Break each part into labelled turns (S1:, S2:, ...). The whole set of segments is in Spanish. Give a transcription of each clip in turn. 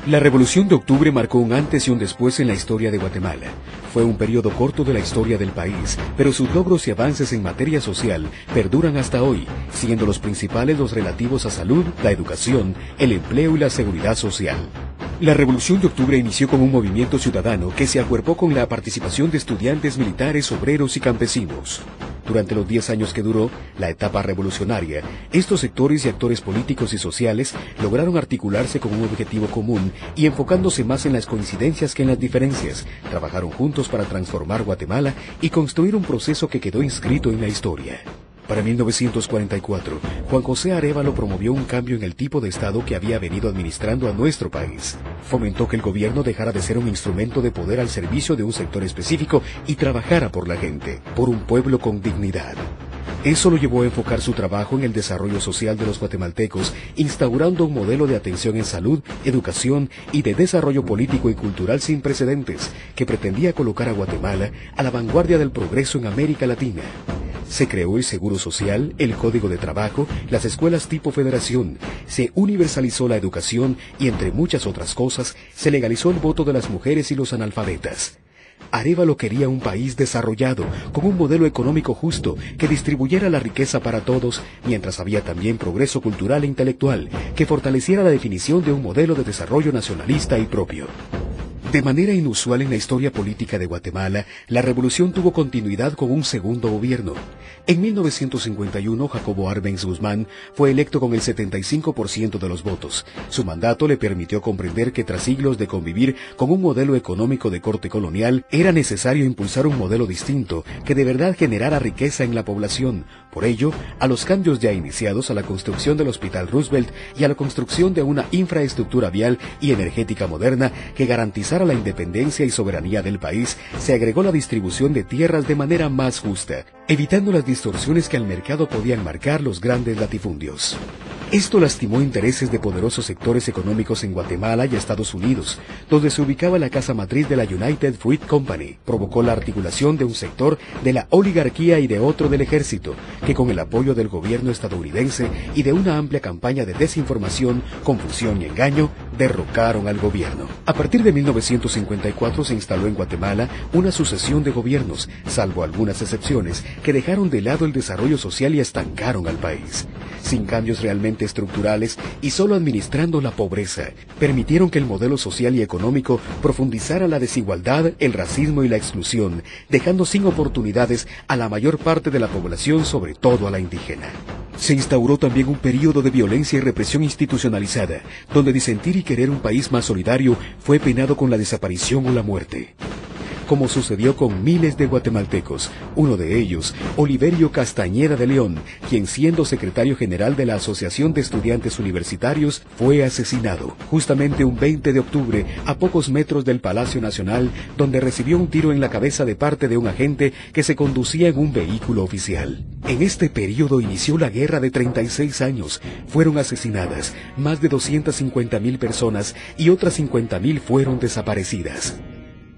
S1: La Revolución de Octubre marcó un antes y un después en la historia de Guatemala. Fue un periodo corto de la historia del país, pero sus logros y avances en materia social perduran hasta hoy, siendo los principales los relativos a salud, la educación, el empleo y la seguridad social. La Revolución de Octubre inició con un movimiento ciudadano que se acuerpó con la participación de estudiantes, militares, obreros y campesinos. Durante los 10 años que duró la etapa revolucionaria, estos sectores y actores políticos y sociales lograron articularse con un objetivo común y enfocándose más en las coincidencias que en las diferencias, trabajaron juntos para transformar Guatemala y construir un proceso que quedó inscrito en la historia. Para 1944, Juan José Arévalo promovió un cambio en el tipo de Estado que había venido administrando a nuestro país. Fomentó que el gobierno dejara de ser un instrumento de poder al servicio de un sector específico y trabajara por la gente, por un pueblo con dignidad. Eso lo llevó a enfocar su trabajo en el desarrollo social de los guatemaltecos, instaurando un modelo de atención en salud, educación y de desarrollo político y cultural sin precedentes, que pretendía colocar a Guatemala a la vanguardia del progreso en América Latina. Se creó el Seguro Social, el Código de Trabajo, las escuelas tipo federación, se universalizó la educación y, entre muchas otras cosas, se legalizó el voto de las mujeres y los analfabetas. Arévalo quería un país desarrollado, con un modelo económico justo, que distribuyera la riqueza para todos, mientras había también progreso cultural e intelectual, que fortaleciera la definición de un modelo de desarrollo nacionalista y propio. De manera inusual en la historia política de Guatemala, la revolución tuvo continuidad con un segundo gobierno. En 1951, Jacobo Arbenz Guzmán fue electo con el 75% de los votos. Su mandato le permitió comprender que tras siglos de convivir con un modelo económico de corte colonial, era necesario impulsar un modelo distinto que de verdad generara riqueza en la población. Por ello, a los cambios ya iniciados, a la construcción del Hospital Roosevelt y a la construcción de una infraestructura vial y energética moderna que garantizara la independencia y soberanía del país, se agregó la distribución de tierras de manera más justa, evitando las distorsiones que al mercado podían marcar los grandes latifundios. Esto lastimó intereses de poderosos sectores económicos en Guatemala y Estados Unidos, donde se ubicaba la casa matriz de la United Fruit Company. Provocó la articulación de un sector de la oligarquía y de otro del ejército, que con el apoyo del gobierno estadounidense y de una amplia campaña de desinformación, confusión y engaño, derrocaron al gobierno. A partir de 1954 se instaló en Guatemala una sucesión de gobiernos, salvo algunas excepciones, que dejaron de lado el desarrollo social y estancaron al país. Sin cambios realmente estructurales y solo administrando la pobreza, permitieron que el modelo social y económico profundizara la desigualdad, el racismo y la exclusión, dejando sin oportunidades a la mayor parte de la población, sobre todo a la indígena. Se instauró también un período de violencia y represión institucionalizada, donde disentir y querer un país más solidario fue penado con la desaparición o la muerte. Como sucedió con miles de guatemaltecos, uno de ellos, Oliverio Castañeda de León, quien siendo secretario general de la Asociación de Estudiantes Universitarios, fue asesinado, justamente un 20 de octubre, a pocos metros del Palacio Nacional, donde recibió un tiro en la cabeza de parte de un agente que se conducía en un vehículo oficial. En este periodo inició la guerra de 36 años, fueron asesinadas más de 250,000 personas y otras 50,000 fueron desaparecidas.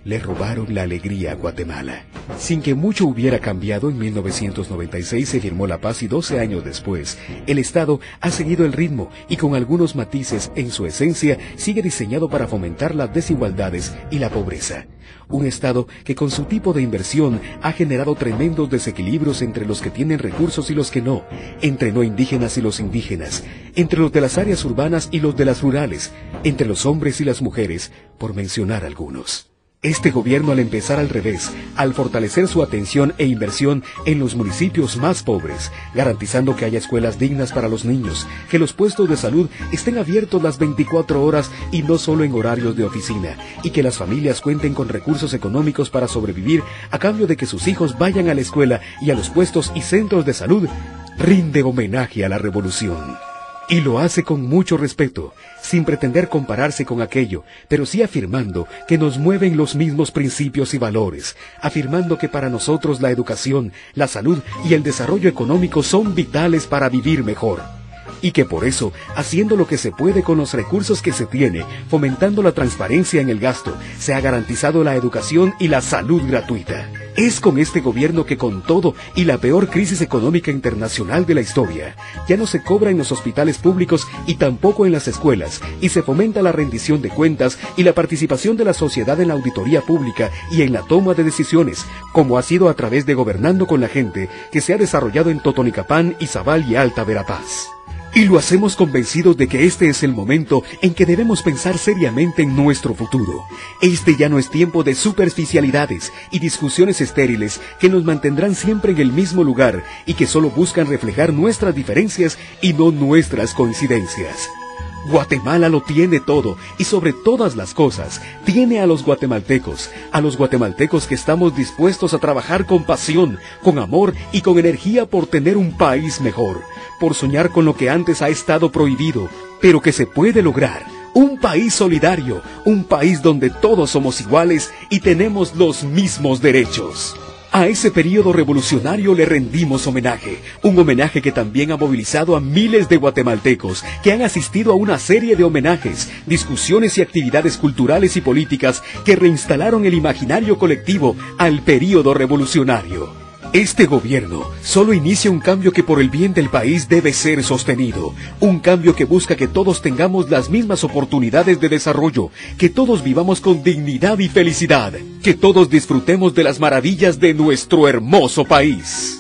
S1: Le robaron la alegría a Guatemala. Sin que mucho hubiera cambiado, en 1996 se firmó la paz y 12 años después, el Estado ha seguido el ritmo y con algunos matices, en su esencia, sigue diseñado para fomentar las desigualdades y la pobreza. Un Estado que con su tipo de inversión ha generado tremendos desequilibrios entre los que tienen recursos y los que no, entre no indígenas y los indígenas, entre los de las áreas urbanas y los de las rurales, entre los hombres y las mujeres, por mencionar algunos. Este gobierno, al empezar al revés, al fortalecer su atención e inversión en los municipios más pobres, garantizando que haya escuelas dignas para los niños, que los puestos de salud estén abiertos las 24 horas y no solo en horarios de oficina, y que las familias cuenten con recursos económicos para sobrevivir a cambio de que sus hijos vayan a la escuela y a los puestos y centros de salud, rinde homenaje a la revolución. Y lo hace con mucho respeto, sin pretender compararse con aquello, pero sí afirmando que nos mueven los mismos principios y valores, afirmando que para nosotros la educación, la salud y el desarrollo económico son vitales para vivir mejor. y que por eso, haciendo lo que se puede con los recursos que se tiene, fomentando la transparencia en el gasto, se ha garantizado la educación y la salud gratuita. Es con este gobierno que con todo y la peor crisis económica internacional de la historia, ya no se cobra en los hospitales públicos y tampoco en las escuelas, y se fomenta la rendición de cuentas y la participación de la sociedad en la auditoría pública y en la toma de decisiones, como ha sido a través de Gobernando con la Gente, que se ha desarrollado en Totonicapán, Izabal y Alta Verapaz. Y lo hacemos convencidos de que este es el momento en que debemos pensar seriamente en nuestro futuro. Este ya no es tiempo de superficialidades y discusiones estériles que nos mantendrán siempre en el mismo lugar y que solo buscan reflejar nuestras diferencias y no nuestras coincidencias. Guatemala lo tiene todo y sobre todas las cosas tiene a los guatemaltecos que estamos dispuestos a trabajar con pasión, con amor y con energía por tener un país mejor, por soñar con lo que antes ha estado prohibido, pero que se puede lograr. Un país solidario, un país donde todos somos iguales y tenemos los mismos derechos. A ese periodo revolucionario le rendimos homenaje, un homenaje que también ha movilizado a miles de guatemaltecos que han asistido a una serie de homenajes, discusiones y actividades culturales y políticas que reinstalaron el imaginario colectivo al periodo revolucionario. Este gobierno solo inicia un cambio que por el bien del país debe ser sostenido, un cambio que busca que todos tengamos las mismas oportunidades de desarrollo, que todos vivamos con dignidad y felicidad, que todos disfrutemos de las maravillas de nuestro hermoso país.